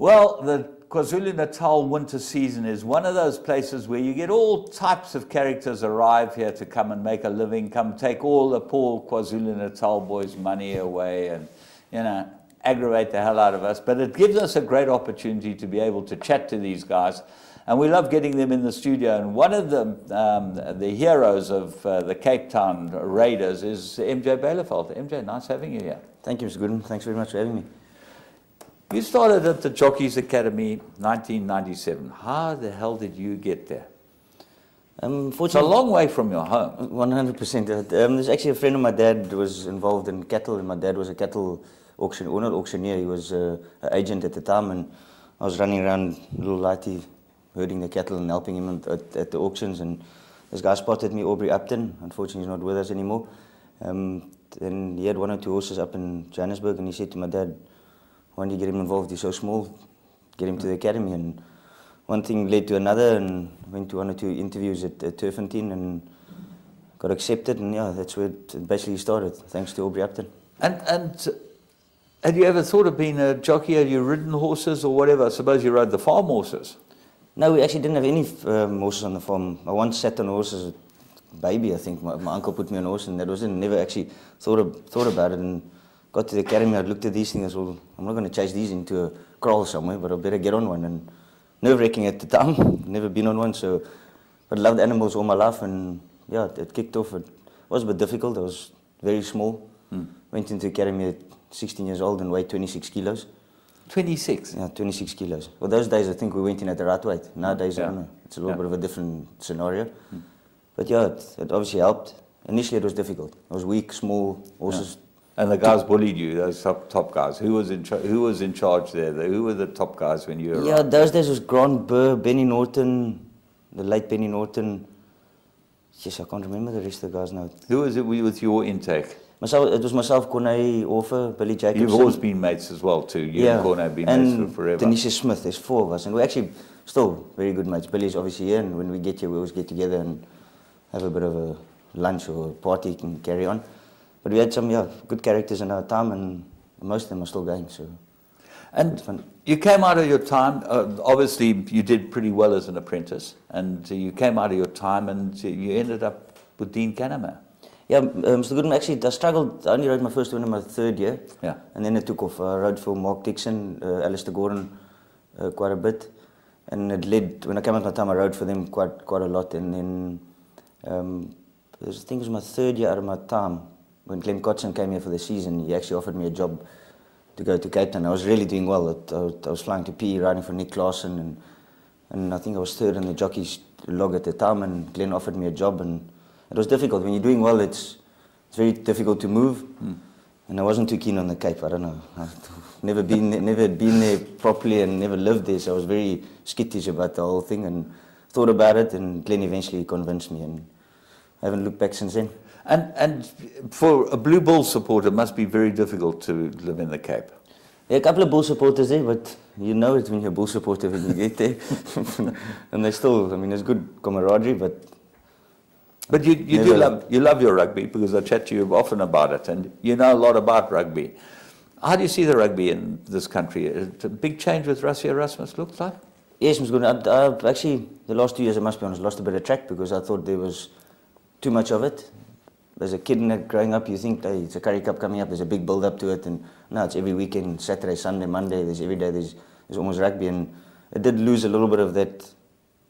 Well, the KwaZulu-Natal winter season is one of those places where you get all types of characters arrive here to come and make a living, come take all the poor KwaZulu-Natal boys' money away and, aggravate the hell out of us. But it gives us a great opportunity to be able to chat to these guys. And we love getting them in the studio. And one of the heroes of the Cape Town Raiders is MJ Byleveld. MJ, nice having you here. Thank you, Mr. Gooden. Thanks very much for having me. You started at the Jockeys Academy 1997. How the hell did you get there? It's a long way from your home. 100%. There's actually a friend of my dad was involved in cattle, and my dad was a cattle auctioneer. He was an agent at the time, and I was running around little lighty, herding the cattle and helping him at the auctions. And this guy spotted me, Aubrey Upton. Unfortunately, he's not with us anymore. And he had 1 or 2 horses up in Johannesburg, and he said to my dad, "Why don't you get him involved? He's so small. Get him to the academy." And one thing led to another, and went to 1 or 2 interviews at Turfentine and got accepted. And yeah, that's where it basically started, thanks to Aubrey Upton. And had you ever thought of being a jockey? Had you ridden horses or whatever? I suppose you rode the farm horses. No, we actually didn't have any horses on the farm. I once sat on a horse as a baby, I think. My uncle put me on a horse, and that was it. Never actually thought about it. And got to the academy, I looked at these things, well, I'm not going to chase these into a kraal somewhere, but I better get on one. And nerve-wracking at the time, never been on one, so, but loved animals all my life, and yeah, it kicked off. It was a bit difficult. I was very small. Went into the academy at 16 years old and weighed 26 kilos. 26? Yeah, 26 kilos. Well, those days I think we went in at the right weight. Nowadays, I don't know. It's a little bit of a different scenario. But yeah, it obviously helped. Initially it was difficult. I was weak, small horses. And the guys bullied you, those top guys. Who was in charge there? Who were the top guys when you arrived? Yeah, those days was Grant Burr, Benny Norton, the late Benny Norton. Yes, I can't remember the rest of the guys now. Who was it with your intake? It was myself, Corne, Orfer, Billy Jacobson. You've always been mates as well too. You and Corne have been mates for forever. And Tanisha Smith, there's 4 of us. And we're actually still very good mates. Billy's obviously here, and when we get here, we always get together and have a bit of a lunch or a party and carry on. But we had some good characters in our time, and most of them are still going. So, and you came out of your time. Obviously, you did pretty well as an apprentice, and you came out of your time, and you ended up with Dean Canema. Yeah, Mr. Gooden, actually, I struggled. I only rode my first win in my 3rd year, and then it took off. I rode for Mark Dixon, Alistair Gordon, quite a bit, and it led. When I came out of my time, I rode for them quite a lot, and then I think it was my 3rd year out of my time. When Clem Kotson came here for the season, he actually offered me a job to go to Cape Town. I was really doing well. I was flying to PE, riding for Nick Claassen, and I think I was 3rd in the jockeys log at the time, and Glenn offered me a job, and it was difficult. When you're doing well, it's very difficult to move, and I wasn't too keen on the Cape. I don't know. I've never been there properly and never lived there, so I was very skittish about the whole thing and thought about it, and Glenn eventually convinced me, and I haven't looked back since then. And for a Blue Bull supporter, it must be very difficult to live in the Cape. There are a couple of Bull supporters there, but you know it when you're a Bull supporter when you get there. And they still, there's good camaraderie, but you love your rugby, because I chat to you often about it, and you know a lot about rugby. How do you see the rugby in this country? It's a big change with Rassie Erasmus, looks like? Yes, Mr. Gooden. I've actually, the last 2 years, I must be honest, lost a bit of track, because I thought there was too much of it. As a kid growing up, you think, hey, it's a Currie Cup coming up, there's a big build-up to it, and now it's every weekend, Saturday, Sunday, Monday, every day there's almost rugby, and it did lose a little bit of that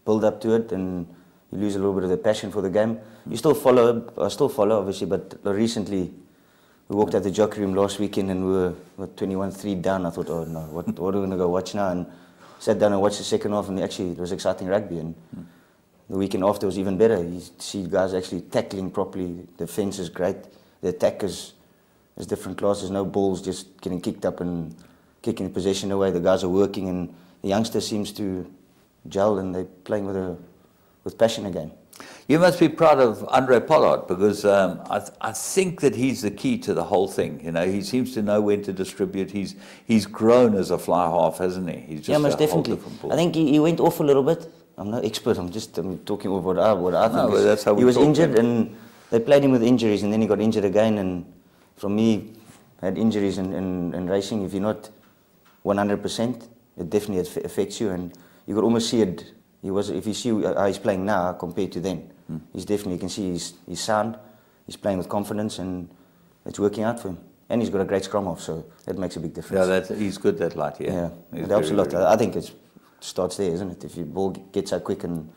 build-up to it, and you lose a little bit of the passion for the game. You still follow, I still follow, obviously, but recently, we walked out the jockey room last weekend, and we were 21-3 down. I thought, oh no, what are we going to go watch now? And sat down and watched the second half, and actually, it was exciting rugby, and the weekend after was even better. You see guys actually tackling properly. The defense is great. The attack is different classes. No balls just getting kicked up and kicking the possession away. The guys are working, and the youngster seems to gel, and they're playing with passion again. You must be proud of Andre Pollard, because I think that he's the key to the whole thing. He seems to know when to distribute. He's grown as a fly half, hasn't he? He's just most definitely. I think he went off a little bit. I'm no expert. I'm talking over what I think. No, that's how he was injured, and they played him with injuries, and then he got injured again. And from me, I had injuries in racing. If you're not 100%, it definitely affects you, and you could almost see it. If you see how he's playing now compared to then, he's definitely, you can see he's sound, he's playing with confidence, and it's working out for him. And he's got a great scrum off, so that makes a big difference. Yeah, he's good, that light, yeah. It helps a lot. I think it starts there, isn't it? If your ball gets out quick and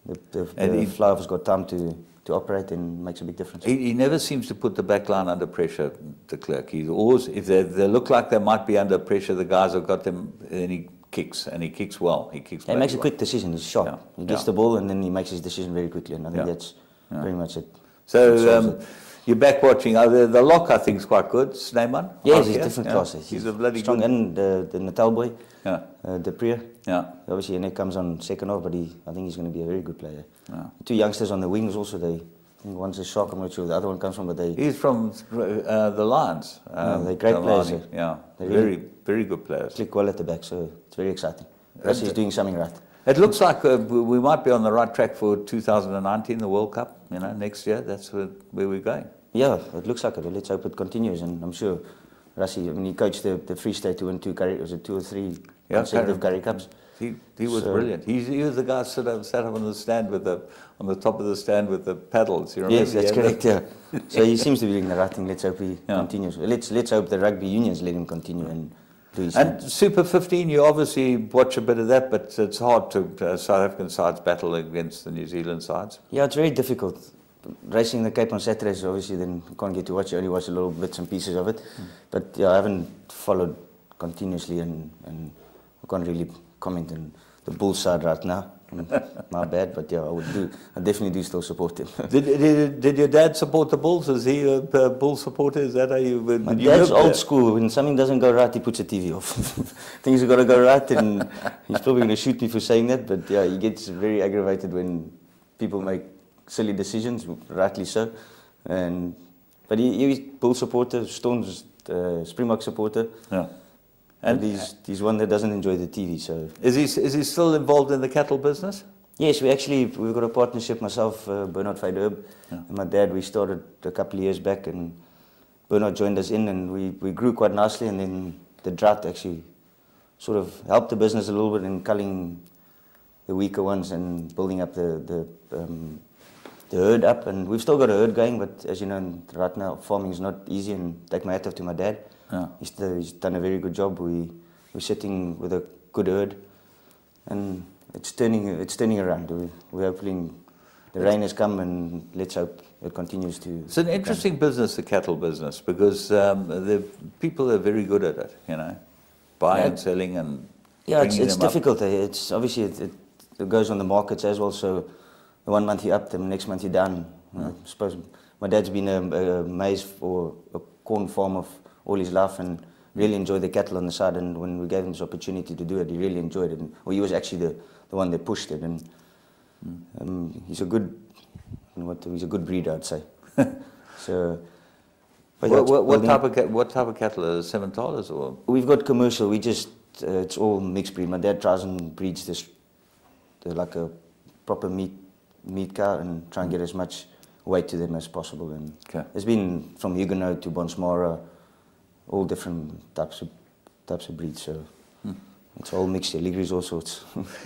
the fly has got time to operate, and makes a big difference. He never seems to put the back line under pressure, de Klerk. He's always, if they look like they might be under pressure, the guys have got them, and he kicks, and he kicks well. He makes a quick decision. He's sharp. He gets the ball, and then he makes his decision very quickly, and I think that's very much it. So you're back watching. The lock, I think, is quite good. Sneyman? Yes, he's different class. He's a bloody strong, good. And the Natal boy, De Prier. Obviously, and he comes on second off, but I think he's going to be a very good player. Two youngsters on the wings also. I think one's a Shark, I'm not sure where the other one comes from, but he's from the Lions. They're great players. Yeah, they're very good players. Click well at the back, so it's very exciting. Plus he's doing something right. It looks like we might be on the right track for 2019, the World Cup. Next year, that's where we're going. Yeah, it looks like it. Let's hope it continues, and I'm sure Rassie, he coached the Free State to win two or three consecutive Currie Cups. He was brilliant. He was the guy sat up on the stand on the top of the stand with the paddles. You remember? Yes, that's correct. Yeah. So he seems to be doing the right thing. Let's hope he continues. Let's hope the rugby unions let him continue and do his thing. And Super 15, you obviously watch a bit of that, but it's hard to South African sides battle against the New Zealand sides. Yeah, it's very difficult. Racing the Cape on Saturdays, obviously, then you can't get to watch. You only watch a little bits and pieces of it. But yeah, I haven't followed continuously, and I can't really comment on the Bulls side right now. My bad, but yeah, I definitely do still support him. Did your dad support the Bulls? Is he a Bull supporter? Is that how you? My dad's old school. When something doesn't go right, he puts the TV off. Things have got to go right, and he's probably going to shoot me for saying that. But yeah, he gets very aggravated when people make silly decisions, rightly so. But he's Bull supporter, Stone's Springbok supporter. Yeah. And he's one that doesn't enjoy the TV. So is he still involved in the cattle business? Yes, we've got a partnership. Myself, Bernard Feyderb, and my dad. We started a couple of years back, and Bernard joined us in, and we grew quite nicely. And then the drought actually sort of helped the business a little bit in culling the weaker ones and building up the herd up. And we've still got a herd going, but as you know, right now farming is not easy. And take my hat off to my dad. He's done a very good job. We're sitting with a good herd, and it's turning around. We're hoping the rain has come, and let's hope it continues to. It's an interesting business, the cattle business, because the people are very good at it. Buying and selling and it's difficult. It's obviously it goes on the markets as well. So the 1 month you're up, the next month you're down. I suppose my dad's been a maize or a corn farmer all his life, and really enjoyed the cattle on the side. And when we gave him this opportunity to do it, he really enjoyed it. He was actually the one that pushed it. And he's a good breeder, I'd say. So. What type of cattle are $7 or? We've got commercial. It's all mixed breed. My dad tries and breeds this like a proper meat cow, and try and get as much weight to them as possible. And it's been from Huguenot to Bonsmara, all different types of breeds. So it's all mixed. Liggeries, all sorts.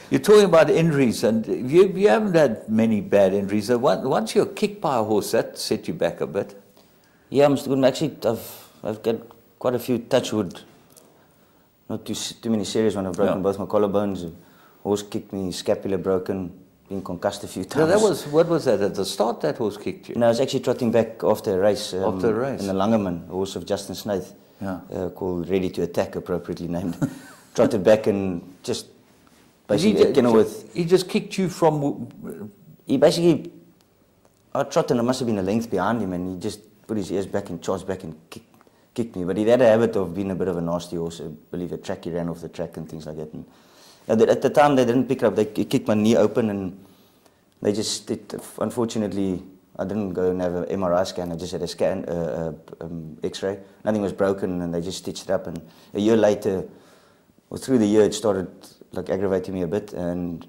You're talking about injuries, and you haven't had many bad injuries. Once you're kicked by a horse, that set you back a bit. Yeah, Mr. Goodman, actually, I've got quite a few, touch wood, not too many serious ones. I've broken both my collarbones. A horse kicked me, scapula broken, been concussed a few times. No, what was that? At the start, that horse kicked you? No, I was actually trotting back after a race. In the Langerman, a horse of Justin Snaith, called Ready to Attack, appropriately named. Trotted back and just basically... He just kicked you from... He basically... I trotted and there must have been a length behind him, and he just put his ears back and charged back and kicked me. But he had a habit of being a bit of a nasty horse. I believe he ran off the track and things like that. And at the time, they didn't pick it up. They kicked my knee open, and they just... unfortunately, I didn't go and have an MRI scan. I just had a scan, X-ray. Nothing was broken, and they just stitched it up. And a year later, or through the year, it started aggravating me a bit. And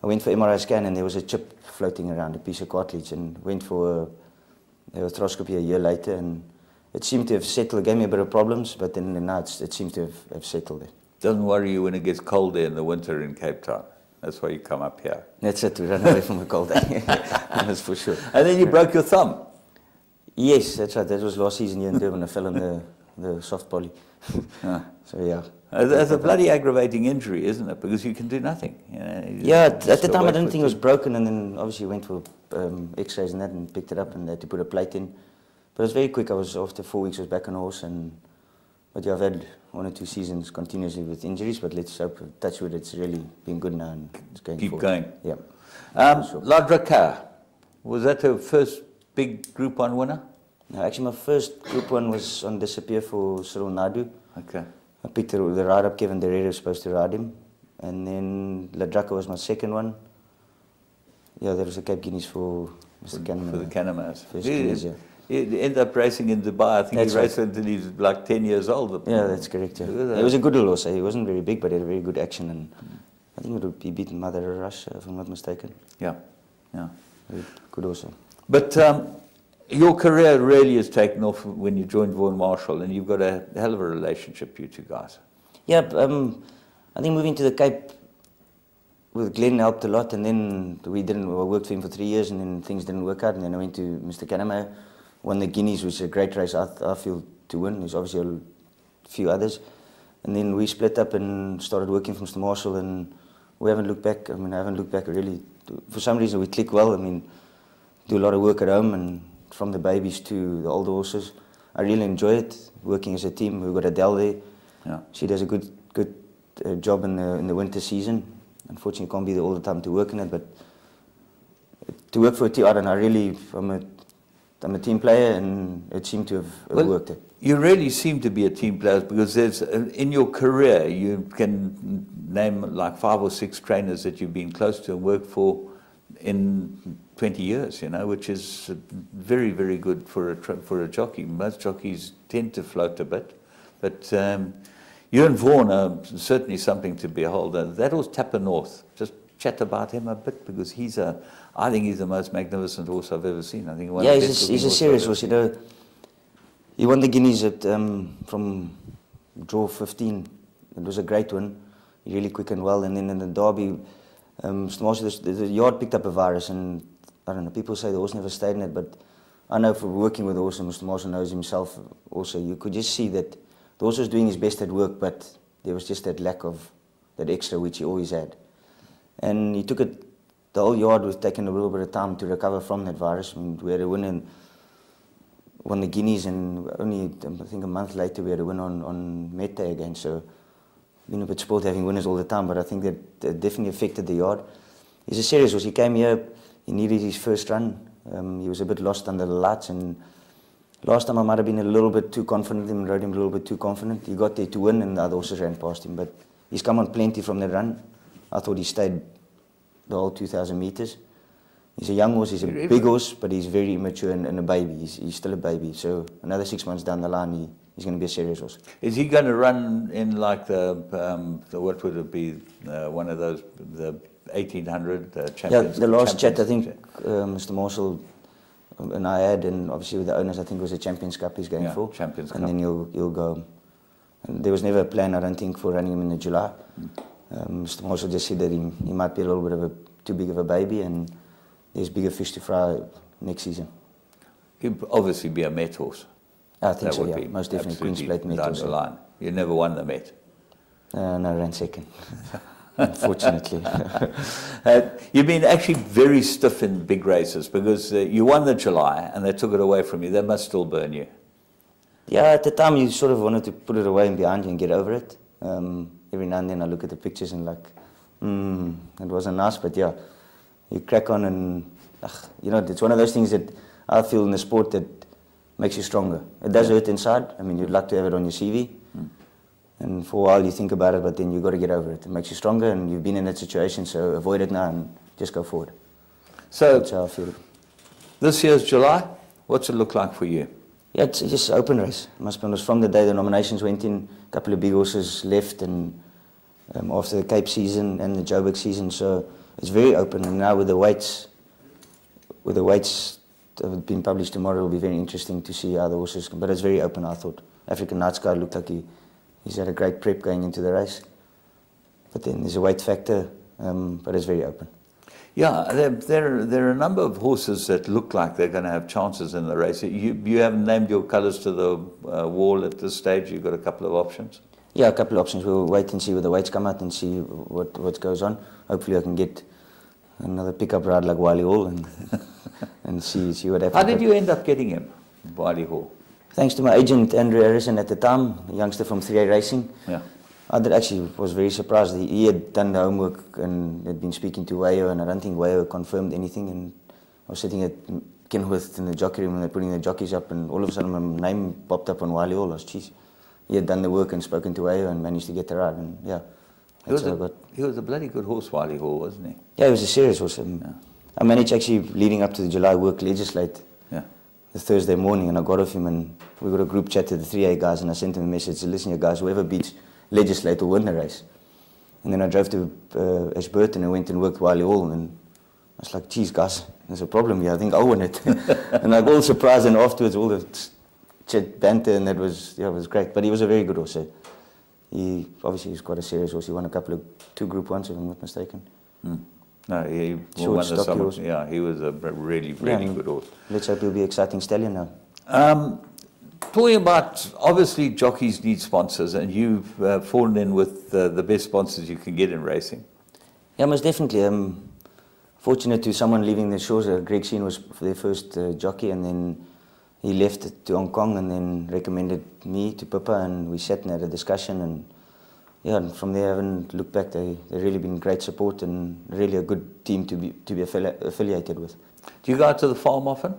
I went for MRI scan, and there was a chip floating around, a piece of cartilage, and went for a arthroscopy a year later, and it seemed to have settled. It gave me a bit of problems, but then now it seems to have settled it. doesn't worry you when it gets cold there in the winter in Cape Town. That's why you come up here. That's it, to run away from the cold. That's for sure. And then you broke your thumb. Yes, that's right. That was last season here in Durban. I fell on the soft poly. So yeah. That's a bloody aggravating injury, isn't it? Because you can do nothing. You know, Yeah, at the time I didn't think it was broken, and then obviously went for X-rays and that, and picked it up, and they had to put a plate in. But it was very quick. I was after 4 weeks, I was back on horse, but yeah, I've had 1 or 2 seasons continuously with injuries. But let's hope, touch wood, it's really been good now, and it's going Keep forward. going. Yeah. Sure. Ladrika, was that her first big Group 1 winner? No, actually, my first Group 1 was on Disappear for Cyril Nadu. Okay. I picked the ride-up. Kevin Derrida was supposed to ride him. And then Ladrika was my second one. Yeah, there was a Cape Guineas for Mr. Kahneman. For the Kahnemans. First Guineas, yeah. He ended up racing in Dubai. I think That's he raced until he was like 10 years old. Yeah, that's correct. Yeah. It was a good horse. He wasn't very big, but he had a very good action. And I think it would be beaten Mother Rush, if I'm not mistaken. Yeah, yeah. Very good horse. But your career really has taken off when you joined Vaughan Marshall, and you've got a hell of a relationship, you two guys. Yeah, I think moving to the Cape with Glenn helped a lot, and then I worked for him for 3 years, and then things didn't work out, and then I went to Mr. Kahneman, won the Guineas, which is a great race, I feel, to win. There's obviously a few others. And then we split up and started working for Mr. Marshall, and we haven't looked back. I mean, I haven't looked back really. For some reason, we click well. I mean, do a lot of work at home, and from the babies to the older horses. I really enjoy it, working as a team. We've got Adele there. Yeah. She does a good job in the winter season. Unfortunately, can't be there all the time to work in it, but to work for a team, I don't know, I'm a team player, and it seemed to have worked. You really seem to be a team player, because there's in your career you can name like 5 or 6 trainers that you've been close to and worked for in 20 years, you know, which is very, very good for a jockey. Most jockeys tend to float a bit, but you and Vaughan are certainly something to behold. That was Tapper North. Just chat about him a bit, because I think he's the most magnificent horse I've ever seen. I think he's a serious horse. You know, he won the Guineas from draw 15. It was a great one. Really quick and well. And then in the Derby, the yard picked up a virus, and I don't know. People say the horse never stayed in it, but I know from working with the horse, and Mr. Marshall knows himself also. You could just see that the horse was doing his best at work, but there was just that lack of that extra which he always had. And he took it. The whole yard was taking a little bit of time to recover from that virus. I mean, we had a win and won the Guineas, and only I think a month later we had a win on Mete again. So been a bit spoiled having winners all the time, but I think that definitely affected the yard. He's a serious horse. He came here, he needed his first run. He was a bit lost under the lights, and last time I might have been a little bit too confident and rode him a little bit too confident. He got there to win, and the other horses ran past him, but he's come on plenty from the run. I thought he stayed the whole 2,000 meters. He's a young horse, he's a big horse, but he's very immature and a baby. He's still a baby, so another 6 months down the line, he's going to be a serious horse. Is he going to run in like the what would it be, one of those, the 1800 Champions? Yeah, the last chat, I think Mr. Marshall and I had, and obviously with the owners, I think it was a Champions Cup he's going for. Champions Cup. And then he'll go. And there was never a plan, I don't think, for running him in the July. Mr. Marshall just said that he might be a little bit of too big of a baby, and there's bigger fish to fry next season. He'd obviously be a Met horse. I think so, yeah. Most definitely Queen's Plate Met horse. Down the line. You never won the Met. No, ran second. Unfortunately. You've been actually very stiff in big races, because you won the July and they took it away from you. They must still burn you. Yeah, at the time you sort of wanted to put it away and behind you and get over it. Every now and then I look at the pictures and like, it wasn't nice, but yeah, you crack on, and you know, it's one of those things that I feel in the sport that makes you stronger. It does hurt inside. I mean, you'd like to have it on your CV, and for a while you think about it, but then you've got to get over it. It makes you stronger, and you've been in that situation, so avoid it now and just go forward. So that's how I feel. This year's July, what's it look like for you? Yeah, it's just an open race. Must be honest, from the day the nominations went in, a couple of big horses left, and after the Cape season and the Joburg season, so it's very open. And now with the weights that have been published tomorrow, it will be very interesting to see how the horses come. But it's very open, I thought. African Night Sky looked like he's had a great prep going into the race. But then there's a weight factor, but it's very open. Yeah, there are a number of horses that look like they're going to have chances in the race. You haven't named your colours to the wall at this stage. You've got a couple of options. Yeah, a couple of options. We'll wait and see where the weights come out and see what goes on. Hopefully I can get another pickup ride like Wiley Hall and see what happens. How did you end up getting him, Wiley Hall? Thanks to my agent, Andrew Harrison, at the time, a youngster from 3A Racing. Yeah. I was very surprised. He had done the homework and had been speaking to Wayo, and I don't think Wayo confirmed anything. And I was sitting at Kenworth in the jockey room and they're putting the jockeys up, and all of a sudden my name popped up on Wiley Hall. I was, geez, he had done the work and spoken to Wayo and managed to get the ride. And yeah, he was a bloody good horse, Wiley Hall, wasn't he? Yeah, he was a serious horse. I managed actually, leading up to the July work, legislate the Thursday morning, and I got off him and we got a group chat to the 3A guys, and I sent him a message, listen, you guys, whoever beats legislate will win the race. And then I drove to Ashburton and went and worked Wiley Hall, and I was like, geez guys, there's a problem here, I think I'll win it. And I got all surprised, and afterwards all the chat banter, and it was great. But he was a very good horse. He's quite a serious horse. He won two Group 1s, if I'm not mistaken. No, he won the summer. Yeah, he was a really good horse. Let's hope he'll be exciting stallion now. Talking about, obviously jockeys need sponsors, and you've fallen in with the best sponsors you can get in racing. Yeah, most definitely. I'm fortunate to someone leaving the shores. Greg Sheen was their first jockey, and then he left to Hong Kong and then recommended me to Pippa, and we sat and had a discussion, and yeah, and from there I haven't looked back. They've really been great support and really a good team to be affiliated with. Do you go out to the farm often?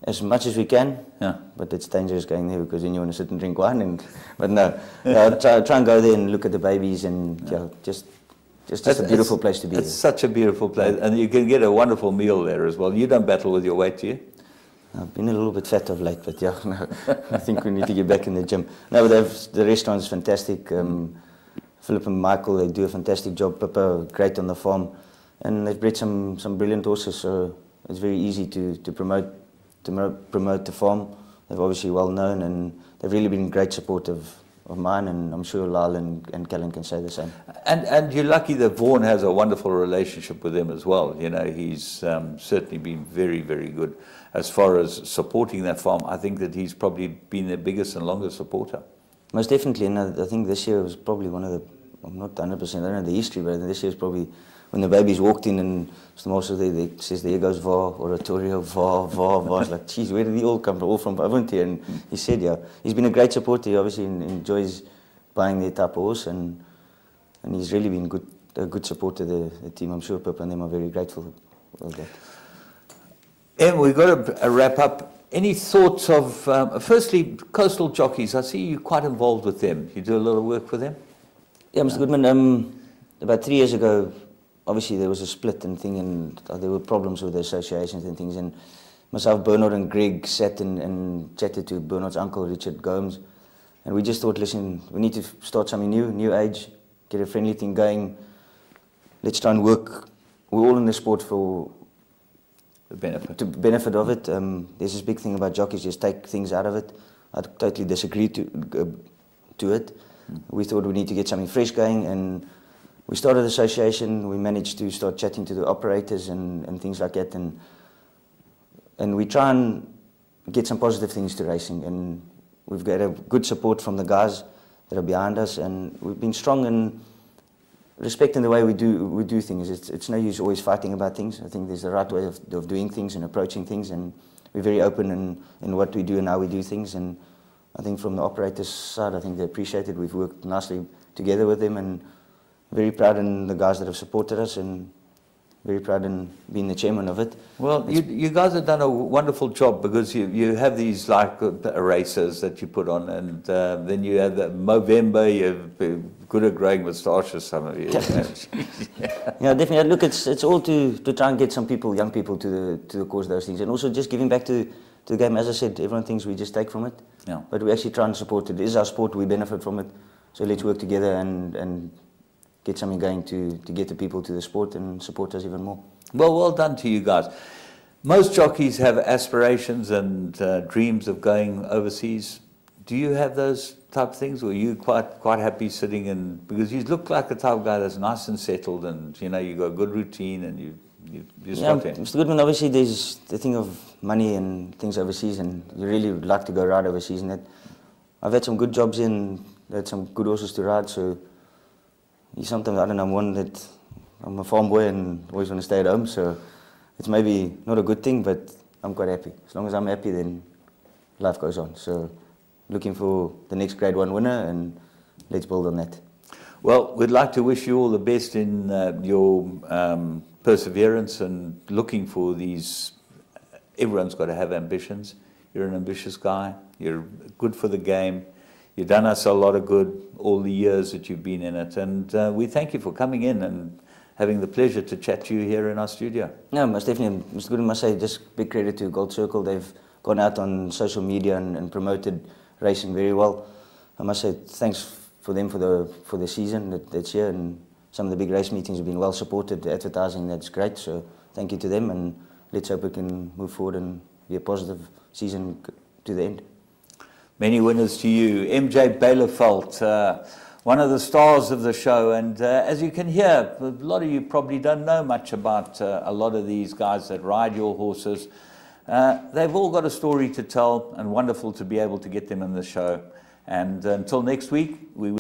As much as we can, yeah. But it's dangerous going there because then you want to sit and drink wine. But no, try and go there and look at the babies, and just a beautiful place to be. It's such a beautiful place, and you can get a wonderful meal there as well. You don't battle with your weight, do you? I've been a little bit fat of late, but yeah, no, I think we need to get back in the gym. No, but the restaurant is fantastic. Philip and Michael, they do a fantastic job. Pippa, great on the farm, and they've bred some brilliant horses. So it's very easy to promote the farm. They're obviously well known, and they've really been great support of mine, and I'm sure Lyle and Callan can say the same. And you're lucky that Vaughan has a wonderful relationship with him as well. You know, he's certainly been very, very good as far as supporting that farm. I think that he's probably been their biggest and longest supporter. Most definitely, and I think this year was probably one of the, I'm not 100%, I don't know the history, but this year was probably when the babies walked in and Mr. Marshall they says, there goes VAR, Oratorio, VAR. I was like, geez, where did they all come from? All from Avontier. And he said, yeah, he's been a great supporter. He obviously enjoys buying their type of horse, and he's really been a good supporter of the team. I'm sure Pippa and them are very grateful for that. Em, we've got to wrap up. Any thoughts of, firstly, coastal jockeys? I see you quite involved with them. You do a lot of work with them? Yeah, Mr. Goodman, about 3 years ago, obviously there was a split and thing, and there were problems with the associations and things, and myself, Bernard and Greg sat and chatted to Bernard's uncle, Richard Gomes, and we just thought, listen, we need to start something new age, get a friendly thing going, let's try and work, we're all in the sport for the benefit. To benefit of it. There's this big thing about jockeys, just take things out of it. I totally disagree to it. We thought we need to get something fresh going, and we started an association. We managed to start chatting to the operators and things like that, and we try and get some positive things to racing, and we've got a good support from the guys that are behind us, and we've been strong in respecting the way we do things. It's no use always fighting about things. I think there's the right way of doing things and approaching things, and we're very open in what we do and how we do things, and I think from the operators' side, I think they appreciate it. We've worked nicely together with them, and very proud in the guys that have supported us, and very proud in being the chairman of it. Well, you guys have done a wonderful job, because you have these like races that you put on, and then you have the Movember, you're good at growing moustaches, some of you. Yeah, definitely. Look, it's all to try and get some people, young people, to the cause of those things, and also just giving back to the game. As I said, everyone thinks we just take from it, but we actually try and support it. It is our sport, we benefit from it, so let's work together and get something going to get the people to the sport and support us even more. Well done to you guys. Most jockeys have aspirations and dreams of going overseas. Do you have those type of things, or are you quite happy sitting in? Because you look like the type of guy that's nice and settled, and you know you got a good routine, and you slot in. Mr. Goodman, obviously there's the thing of money and things overseas, and you really would like to go ride overseas. And that I've had some good jobs had some good horses to ride. So sometimes I don't know, I'm a farm boy and always want to stay at home. So it's maybe not a good thing, but I'm quite happy. As long as I'm happy, then life goes on. So looking for the next Grade 1 winner, and let's build on that. Well, we'd like to wish you all the best in your perseverance and looking for these. Everyone's got to have ambitions. You're an ambitious guy. You're good for the game. You've done us a lot of good all the years that you've been in it. And we thank you for coming in and having the pleasure to chat to you here in our studio. No, most definitely. Mr. Goodman, must say just big credit to Gold Circle. They've gone out on social media and promoted racing very well. I must say thanks for them for the season that's here, and some of the big race meetings have been well supported. The advertising, that's great. So thank you to them, and let's hope we can move forward and be a positive season to the end. Many winners to you. J Byleveld, one of the stars of the show, and as you can hear, a lot of you probably don't know much about a lot of these guys that ride your horses. They've all got a story to tell, and wonderful to be able to get them in the show. And until next week, we